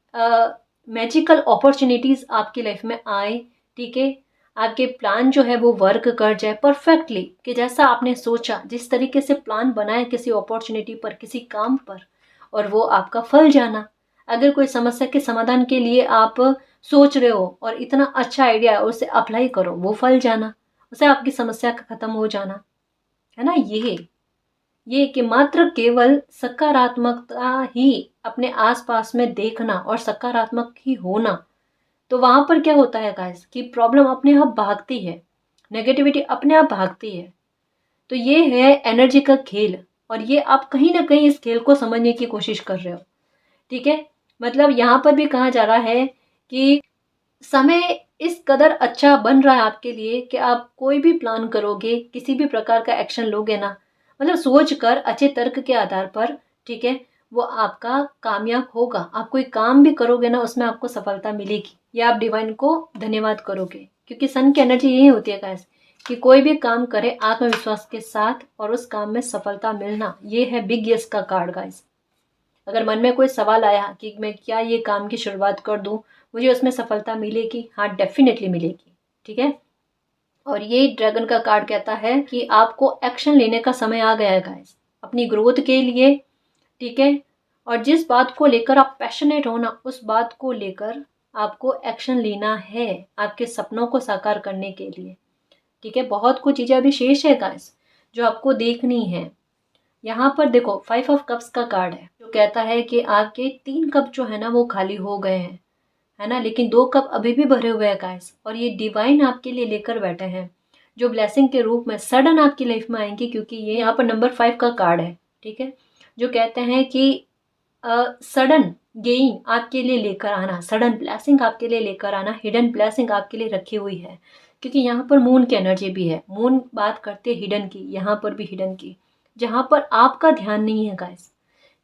मैजिकल अपॉर्चुनिटीज आपकी लाइफ में आए, ठीक है, आपके प्लान जो है वो वर्क कर जाए परफेक्टली, कि जैसा आपने सोचा, जिस तरीके से प्लान बनाया किसी अपॉर्चुनिटी पर, किसी काम पर, और वो आपका फल जाना। अगर कोई समस्या के समाधान के लिए आप सोच रहे हो और इतना अच्छा आइडिया है, उसे अप्लाई करो, वो फल जाना, उसे आपकी समस्या का खत्म हो जाना, है ना। ये कि मात्र केवल सकारात्मकता ही अपने आसपास में देखना और सकारात्मक ही होना, तो वहां पर क्या होता है गाइस कि प्रॉब्लम अपने आप भागती है, नेगेटिविटी अपने आप भागती है। तो ये है एनर्जी का खेल, और ये आप कहीं ना कहीं इस खेल को समझने की कोशिश कर रहे हो, ठीक है। मतलब यहाँ पर भी कहा जा रहा है कि समय इस कदर अच्छा बन रहा है आपके लिए कि आप कोई भी प्लान करोगे, किसी भी प्रकार का एक्शन लोगे ना, मतलब सोच कर अच्छे तर्क के आधार पर, ठीक है, वो आपका कामयाब होगा। आप कोई काम भी करोगे ना, उसमें आपको सफलता मिलेगी, या आप डिवाइन को धन्यवाद करोगे, क्योंकि सन की एनर्जी यही होती है गाइस कि कोई भी काम करे आत्मविश्वास के साथ और उस काम में सफलता मिलना। ये है बिग यस का कार्ड गाइस। अगर मन में कोई सवाल आया कि मैं क्या ये काम की शुरुआत कर दूं, मुझे उसमें सफलता मिलेगी, हाँ डेफिनेटली मिलेगी, ठीक है। और ये ड्रैगन का कार्ड कहता है कि आपको एक्शन लेने का समय आ गया है गाइस, अपनी ग्रोथ के लिए, ठीक है। और जिस बात को लेकर आप पैशनेट हो ना, उस बात को लेकर आपको एक्शन लेना है, आपके सपनों को साकार करने के लिए, ठीक है। बहुत कुछ चीजें अभी शेष है गाइस जो आपको देखनी है। यहाँ पर देखो 5 ऑफ कप्स का कार्ड है, जो कहता है कि आपके 3 कप जो है ना वो खाली हो गए हैं, है ना, लेकिन 2 कप अभी भी भरे हुए हैं गाइस, और ये डिवाइन आपके लिए लेकर बैठे हैं, जो ब्लेसिंग के रूप में सडन आपकी लाइफ में आएंगे, क्योंकि ये यहाँ पर नंबर 5 का कार्ड है, ठीक है। जो कहते हैं कि सडन गेइन आपके लिए लेकर आना, सडन ब्लेसिंग आपके लिए लेकर आना, हिडन ब्लेसिंग आपके लिए रखी हुई है, क्योंकि यहाँ पर मून की एनर्जी भी है। मून बात करते हैं हिडन की, यहाँ पर भी हिडन की, जहाँ पर आपका ध्यान नहीं है गाइस,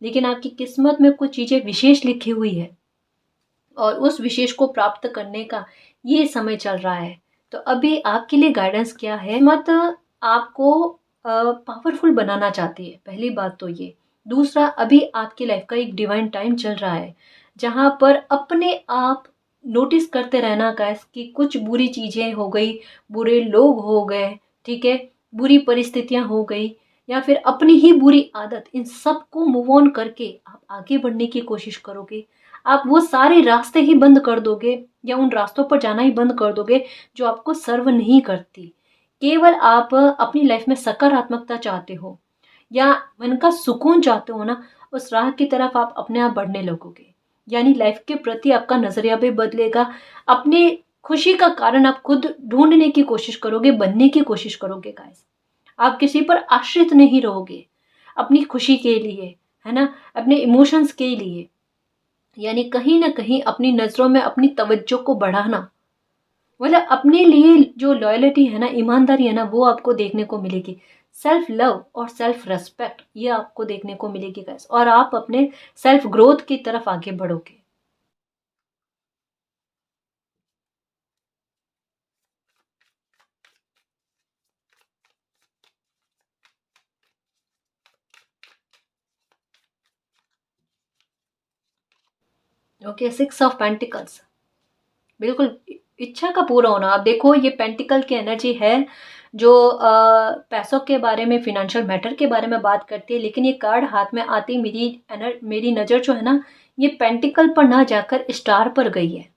लेकिन आपकी किस्मत में कुछ चीजें विशेष लिखी हुई है, और उस विशेष को प्राप्त करने का ये समय चल रहा है। तो अभी आपके लिए गाइडेंस क्या है, मत आपको पावरफुल बनाना चाहती है, पहली बात तो ये। दूसरा, अभी आपकी लाइफ का एक डिवाइन टाइम चल रहा है, जहां पर अपने आप नोटिस करते रहना गाइस कि कुछ बुरी चीजें हो गई, बुरे लोग हो गए, ठीक है, बुरी परिस्थितियां हो गई, या फिर अपनी ही बुरी आदत, इन सब को मूव ऑन करके आप आगे बढ़ने की कोशिश करोगे। आप वो सारे रास्ते ही बंद कर दोगे, या उन रास्तों पर जाना ही बंद कर दोगे जो आपको सर्व नहीं करती। केवल आप अपनी लाइफ में सकारात्मकता चाहते हो, या मन का सुकून चाहते हो ना, उस राह की तरफ आप अपने आप बढ़ने लगोगे। यानी लाइफ के प्रति आपका नजरिया भी बदलेगा। अपनी खुशी का कारण आप खुद ढूंढने की कोशिश करोगे, बनने की कोशिश करोगे गाइस। आप किसी पर आश्रित नहीं रहोगे अपनी खुशी के लिए, है ना, अपने इमोशंस के लिए। यानी कहीं ना कहीं अपनी नजरों में अपनी तवज्जो को बढ़ाना, मतलब अपने लिए जो लॉयल्टी है ना, ईमानदारी है ना, वो आपको देखने को मिलेगी। सेल्फ लव और सेल्फ रेस्पेक्ट ये आपको देखने को मिलेगी गाइस, और आप अपने सेल्फ ग्रोथ की तरफ आगे बढ़ोगे। ओके, 6 ऑफ पेंटिकल्स, बिल्कुल इच्छा का पूरा होना। आप देखो ये पेंटिकल की एनर्जी है, जो पैसों के बारे में, फिनेंशियल मैटर के बारे में बात करती है, लेकिन ये कार्ड हाथ में आती मेरी नज़र जो है ना, ये पेंटिकल पर ना जाकर स्टार पर गई है,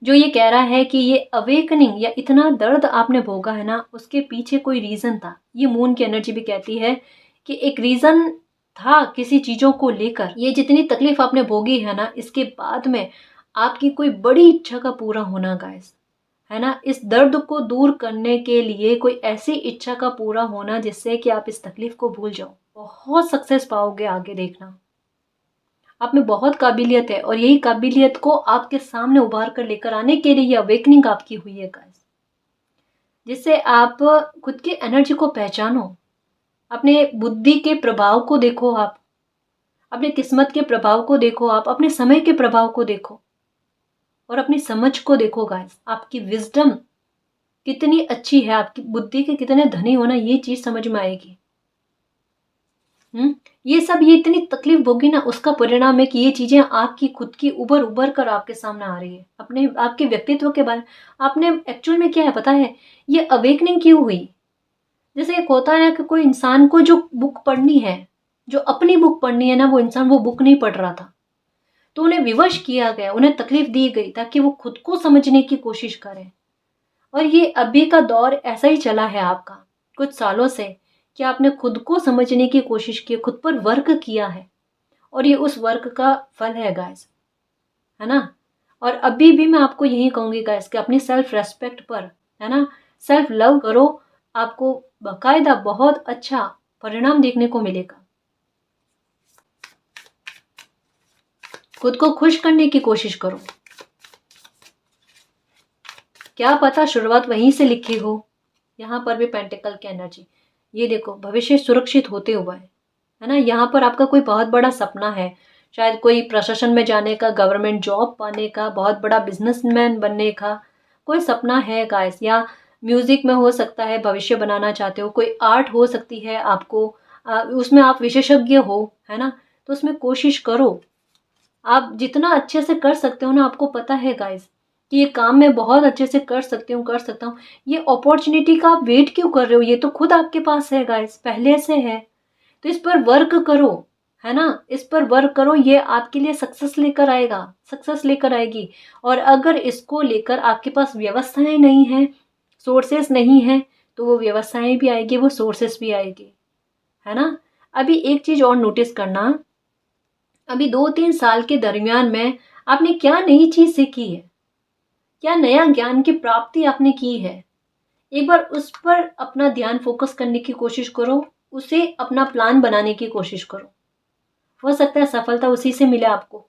जो ये कह रहा है कि ये अवेकनिंग या इतना दर्द आपने भोगा है ना, उसके पीछे कोई रीज़न था। ये मून की एनर्जी भी कहती है कि एक रीज़न था किसी चीज़ों को लेकर। ये जितनी तकलीफ आपने भोगी है ना, इसके बाद में आपकी कोई बड़ी इच्छा का पूरा होना गाइस, है ना। इस दर्द को दूर करने के लिए कोई ऐसी इच्छा का पूरा होना जिससे कि आप इस तकलीफ को भूल जाओ। बहुत सक्सेस पाओगे आगे, देखना। आप में बहुत काबिलियत है, और यही काबिलियत को आपके सामने उभार कर लेकर आने के लिए ये अवेकनिंग आपकी हुई है गाइस, जिससे आप खुद की एनर्जी को पहचानो, अपने बुद्धि के प्रभाव को देखो, आप अपने किस्मत के प्रभाव को देखो, आप अपने समय के प्रभाव को देखो और अपनी समझ को देखो गाइस। आपकी विजडम कितनी अच्छी है, आपकी बुद्धि के कितने धनी होना, ये चीज समझ में आएगी। ये सब, ये इतनी तकलीफ भोगी ना, उसका परिणाम है कि ये चीजें आपकी खुद की उभर उभर कर आपके सामने आ रही है। अपने आपके व्यक्तित्व के बारे में आपने एक्चुअल में क्या है पता है, ये अवेकनिंग क्यों हुई। जैसे एक होता है ना कि कोई इंसान को जो बुक पढ़नी है, जो अपनी बुक पढ़नी है ना, वो इंसान वो बुक नहीं पढ़ रहा था, तो उन्हें विवश किया गया, उन्हें तकलीफ दी गई ताकि वो खुद को समझने की कोशिश करें। और ये अभी का दौर ऐसा ही चला है आपका कुछ सालों से, कि आपने खुद को समझने की कोशिश की, खुद पर वर्क किया है, और ये उस वर्क का फल है गाइस, है ना। और अभी भी मैं आपको यही कहूंगी गाइस कि अपनी सेल्फ रेस्पेक्ट पर, है ना, सेल्फ लव करो, आपको बाकायदा बहुत अच्छा परिणाम देखने को मिलेगा। खुद को खुश करने की कोशिश करो, क्या पता शुरुआत वहीं से लिखी हो। यहाँ पर भी पेंटिकल की एनर्जी, ये देखो भविष्य सुरक्षित होते हुए है ना। यहाँ पर आपका कोई बहुत बड़ा सपना है, शायद कोई प्रशासन में जाने का, गवर्नमेंट जॉब पाने का, बहुत बड़ा बिजनेसमैन बनने का कोई सपना है गाइस। या म्यूजिक में हो सकता है, भविष्य बनाना चाहते हो, कोई आर्ट हो सकती है आपको, उसमें आप विशेषज्ञ हो, है ना। तो उसमें कोशिश करो, आप जितना अच्छे से कर सकते हो ना, आपको पता है गाइस कि ये काम मैं बहुत अच्छे से कर सकती हूँ, कर सकता हूँ। ये अपॉर्चुनिटी का आप वेट क्यों कर रहे हो, ये तो खुद आपके पास है गाइस, पहले से है। तो इस पर वर्क करो, है ना, इस पर वर्क करो, ये आपके लिए सक्सेस लेकर आएगा, सक्सेस लेकर आएगी। और अगर इसको लेकर आपके पास व्यवस्थाएं नहीं है, सोर्सेस नहीं है, तो वो व्यवस्थाएं भी आएगी, वो सोर्सेस भी आएगी, है ना। अभी एक चीज और नोटिस करना, अभी 2-3 साल के दरमियान में आपने क्या नई चीज सीखी है, क्या नया ज्ञान की प्राप्ति आपने की है। एक बार उस पर अपना ध्यान फोकस करने की कोशिश करो, उसे अपना प्लान बनाने की कोशिश करो, हो सकता है सफलता उसी से मिले आपको,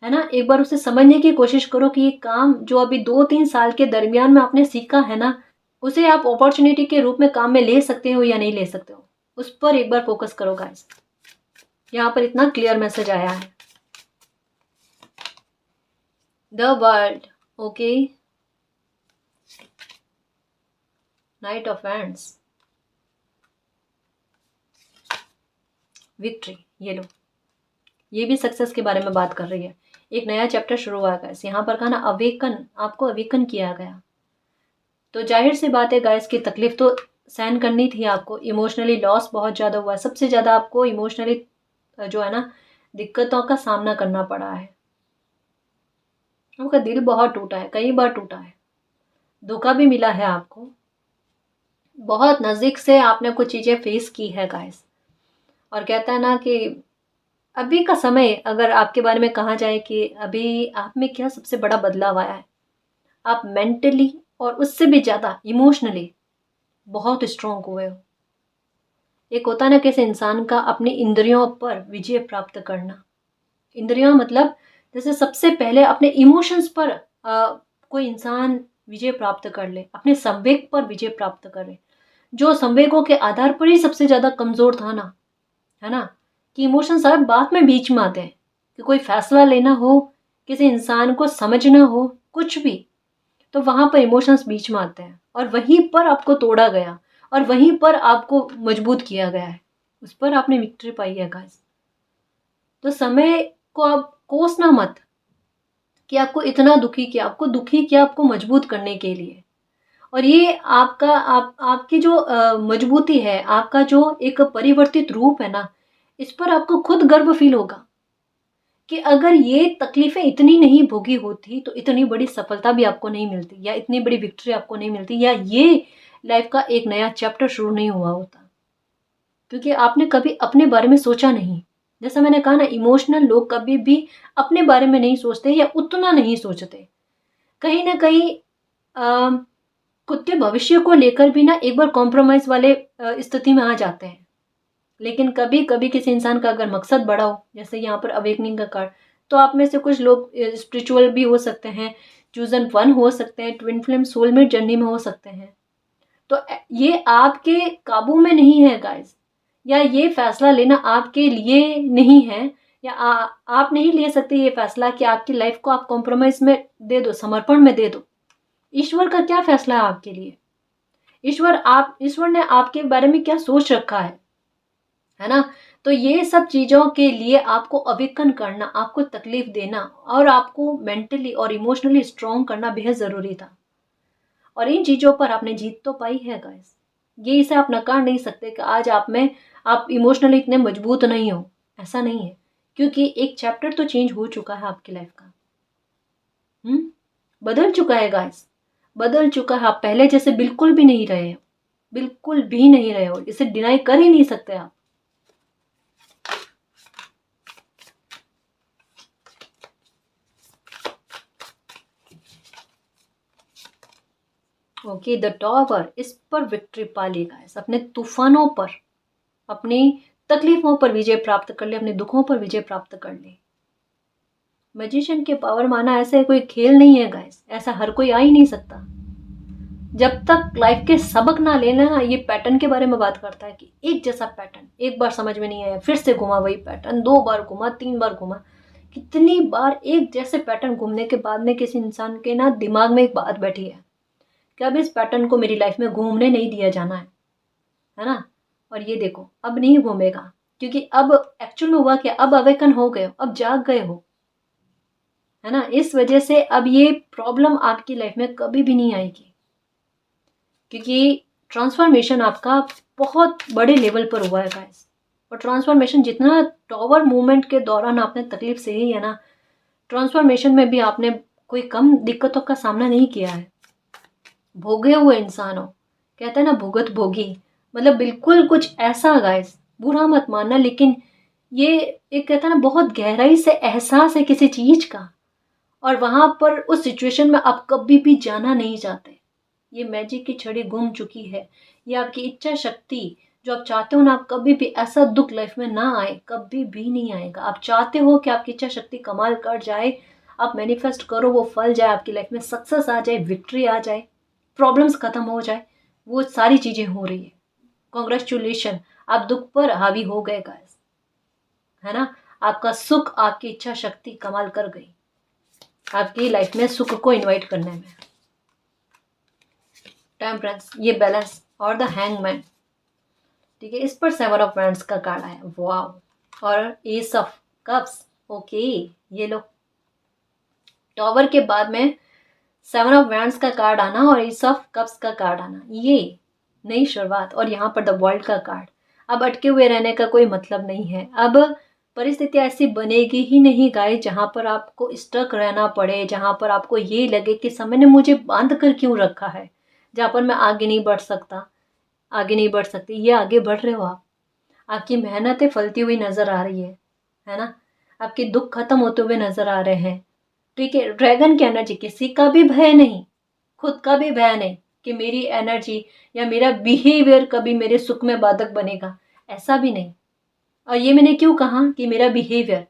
है ना। एक बार उसे समझने की कोशिश करो कि ये काम जो अभी 2-3 साल के दरमियान में आपने सीखा है ना, उसे आप अपॉर्चुनिटी के रूप में काम में ले सकते हो या नहीं ले सकते हो, उस पर एक बार फोकस करो गाइस। यहाँ पर इतना क्लियर मैसेज आया है, the world, okay, night of hands, victory, ये लो, ये भी सक्सेस के बारे में बात कर रही है। एक नया चैप्टर शुरू हुआ गाइस, यहाँ पर कहा ना अवेकन, आपको अवेकन किया गया। तो जाहिर सी बात है गाइस की तकलीफ तो सहन करनी थी आपको, इमोशनली लॉस बहुत ज़्यादा हुआ है, सबसे ज़्यादा आपको इमोशनली जो है ना दिक्कतों का सामना करना पड़ा है। आपका दिल बहुत टूटा है, कई बार टूटा है, धोखा भी मिला है आपको, बहुत नज़दीक से आपने कुछ चीज़ें फेस की है गाइस। और कहता है ना कि अभी का समय, अगर आपके बारे में कहा जाए कि अभी आप में क्या सबसे बड़ा बदलाव आया है, आप मेंटली और उससे भी ज़्यादा इमोशनली बहुत स्ट्रांग हुए हो। एक होता है ना किसी इंसान का अपनी इंद्रियों पर विजय प्राप्त करना, इंद्रियों मतलब जैसे सबसे पहले अपने इमोशंस पर कोई इंसान विजय प्राप्त कर ले, अपने संवेग पर विजय प्राप्त करे, जो संवेगों के आधार पर ही सबसे ज़्यादा कमज़ोर था ना, है ना, कि इमोशंस हर बात में बीच में आते हैं, कि कोई फैसला लेना हो, किसी इंसान को समझना हो, कुछ भी, तो वहाँ पर इमोशंस बीच में आते हैं, और वहीं पर आपको तोड़ा गया और वहीं पर आपको मजबूत किया गया है, उस पर आपने विक्ट्री पाई है गाइस। तो समय को आप कोसना मत कि आपको इतना दुखी किया, आपको दुखी किया आपको मजबूत करने के लिए। और ये आपका आपकी जो मजबूती है, आपका जो एक परिवर्तित रूप है ना, इस पर आपको खुद गर्व फील होगा कि अगर ये तकलीफें इतनी नहीं भोगी होती तो इतनी बड़ी सफलता भी आपको नहीं मिलती, या इतनी बड़ी विक्ट्री आपको नहीं मिलती, या ये लाइफ का एक नया चैप्टर शुरू नहीं हुआ होता, क्योंकि आपने कभी अपने बारे में सोचा नहीं। जैसा मैंने कहा ना, इमोशनल लोग कभी भी अपने बारे में नहीं सोचते या उतना नहीं सोचते, कहीं ना कहीं खुद के भविष्य को लेकर भी ना एक बार कॉम्प्रोमाइज वाले स्थिति में आ जाते हैं। लेकिन कभी कभी किसी इंसान का अगर मकसद बड़ा हो, जैसे यहाँ पर अवेकनिंग का कार्ड, तो आप में से कुछ लोग स्पिरिचुअल भी हो सकते हैं, चूजन वन हो सकते हैं, ट्विन फ्लेम सोलमेट जर्नी में हो सकते हैं। तो ये आपके काबू में नहीं है गाइस, या ये फैसला लेना आपके लिए नहीं है, या आप नहीं ले सकते ये फैसला कि आपकी लाइफ को आप कॉम्प्रोमाइज में दे दो, समर्पण में दे दो। ईश्वर का क्या फैसला है आपके लिए? ईश्वर ने आपके बारे में क्या सोच रखा है ना? तो ये सब चीज़ों के लिए आपको अवेकन करना, आपको तकलीफ देना और आपको मेंटली और इमोशनली स्ट्रॉन्ग करना बेहद ज़रूरी था। और इन चीज़ों पर आपने जीत तो पाई है गाइस। ये इसे आप नकार नहीं सकते कि आज आप इमोशनली इतने मजबूत नहीं हो, ऐसा नहीं है, क्योंकि एक चैप्टर तो चेंज हो चुका है आपकी लाइफ का। बदल चुका है गाइस, बदल चुका है। आप पहले जैसे बिल्कुल भी नहीं रहे हो, बिल्कुल भी नहीं रहे हो, इसे डिनाई कर ही नहीं सकते आप। ओके, द टॉवर, इस पर विक्ट्री पा ली गाइस। अपने तूफानों पर, अपनी तकलीफों पर विजय प्राप्त कर ले, अपने दुखों पर विजय प्राप्त कर ले। मैजिशियन के पावर माना ऐसे कोई खेल नहीं है गाइस, ऐसा हर कोई आ ही नहीं सकता। जब तक लाइफ के सबक ना लेना, ये पैटर्न के बारे में बात करता है कि एक जैसा पैटर्न एक बार समझ में नहीं आया, फिर से घुमा वही पैटर्न, 2 बार घुमा, 3 बार घुमा, कितनी बार एक जैसे पैटर्न घूमने के बाद में किसी इंसान के ना दिमाग में एक बात बैठी है कि अब इस पैटर्न को मेरी लाइफ में घूमने नहीं दिया जाना है ना? और ये देखो, अब नहीं घूमेगा, क्योंकि अब एक्चुअल में हुआ क्या, अब अवेकन हो गए हो, अब जाग गए हो, है ना? इस वजह से अब ये प्रॉब्लम आपकी लाइफ में कभी भी नहीं आएगी, क्योंकि ट्रांसफॉर्मेशन आपका बहुत बड़े लेवल पर हुआ है गाइस। और ट्रांसफॉर्मेशन जितना टॉवर मूवमेंट के दौरान आपने तकलीफ सही है ना, ट्रांसफॉर्मेशन में भी आपने कोई कम दिक्कतों का सामना नहीं किया है। भोगे हुए इंसान हो, कहते हैं ना भुगत भोगी, मतलब बिल्कुल कुछ ऐसा गाइस, बुरा मत मानना, लेकिन ये एक कहता है ना बहुत गहराई से एहसास है किसी चीज का, और वहां पर उस सिचुएशन में आप कभी भी जाना नहीं चाहते। ये मैजिक की छड़ी गुम चुकी है। ये आपकी इच्छा शक्ति जो आप चाहते हो ना, आप कभी भी ऐसा दुख लाइफ में ना आए, कभी भी नहीं आएगा। आप चाहते हो कि आपकी इच्छा शक्ति कमाल कर जाए, आप मैनिफेस्ट करो, वो फल जाए, आपकी लाइफ में सक्सेस आ जाए, विक्ट्री आ जाए, प्रॉब्लम्स खत्म हो जाए, वो सारी चीजें हो रही है। कॉन्ग्रेचुलेशन, आप दुख पर हावी हो गए गाइस, है ना? आपका सुख, आपकी इच्छा शक्ति कमाल कर गई आपकी लाइफ में सुख को इनवाइट करने में। टेम्परेंस, ये बैलेंस और द हैंगमैन, ठीक है, इस पर 7 ऑफ वैंड्स का कार्ड आया, वाव, और एस ऑफ कप्स। ओके, ये लो, टॉवर के बाद में 7 ऑफ वैंड्स का कार्ड आना और एस ऑफ कप्स का कार्ड आना, ये नई शुरुआत, और यहाँ पर द वर्ल्ड का कार्ड। अब अटके हुए रहने का कोई मतलब नहीं है। अब परिस्थिति ऐसी बनेगी ही नहीं गाइस जहाँ पर आपको स्टक रहना पड़े, जहाँ पर आपको ये लगे कि समय ने मुझे बांध कर क्यों रखा है, जहाँ पर मैं आगे नहीं बढ़ सकता, आगे नहीं बढ़ सकती। ये आगे बढ़ रहे हो आप, आपकी मेहनतें फलती हुई नजर आ रही है ना? आपके दुख खत्म होते हुए नजर आ रहे हैं, ठीक है। ड्रैगन की एनर्जी, किसी का भी भय नहीं, खुद का भी भय नहीं कि मेरी एनर्जी या मेरा बिहेवियर कभी मेरे सुख में बाधक बनेगा, ऐसा भी नहीं। और ये मैंने क्यों कहा कि मेरा बिहेवियर,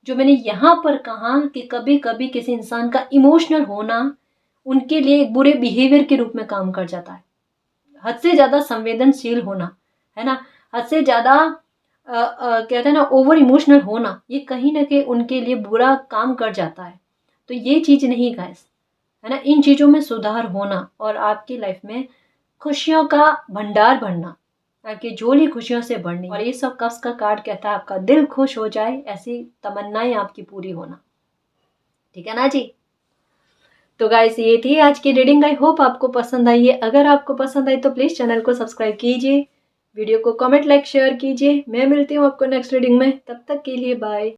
जो मैंने यहाँ पर कहा कि कभी कभी किसी इंसान का इमोशनल होना उनके लिए एक बुरे बिहेवियर के रूप में काम कर जाता है। हद से ज़्यादा संवेदनशील होना, है ना, हद से ज़्यादा कहते हैं ना ओवर इमोशनल होना, ये कहीं ना कहीं उनके लिए बुरा काम कर जाता है। तो ये चीज़ नहीं गाइस, है ना, इन चीज़ों में सुधार होना और आपकी लाइफ में खुशियों का भंडार भरना, आपकी झोली खुशियों से भरनी। और ये सब कप्स का कार्ड कहता है आपका दिल खुश हो जाए, ऐसी तमन्नाएं आपकी पूरी होना, ठीक है ना जी। तो गाइस, ये थी आज की रीडिंग। आई होप आपको पसंद आई है। अगर आपको पसंद आई तो प्लीज़ चैनल को सब्सक्राइब कीजिए, वीडियो को कमेंट, लाइक, शेयर कीजिए। मैं मिलती हूँ आपको नेक्स्ट रीडिंग में, तब तक के लिए बाय।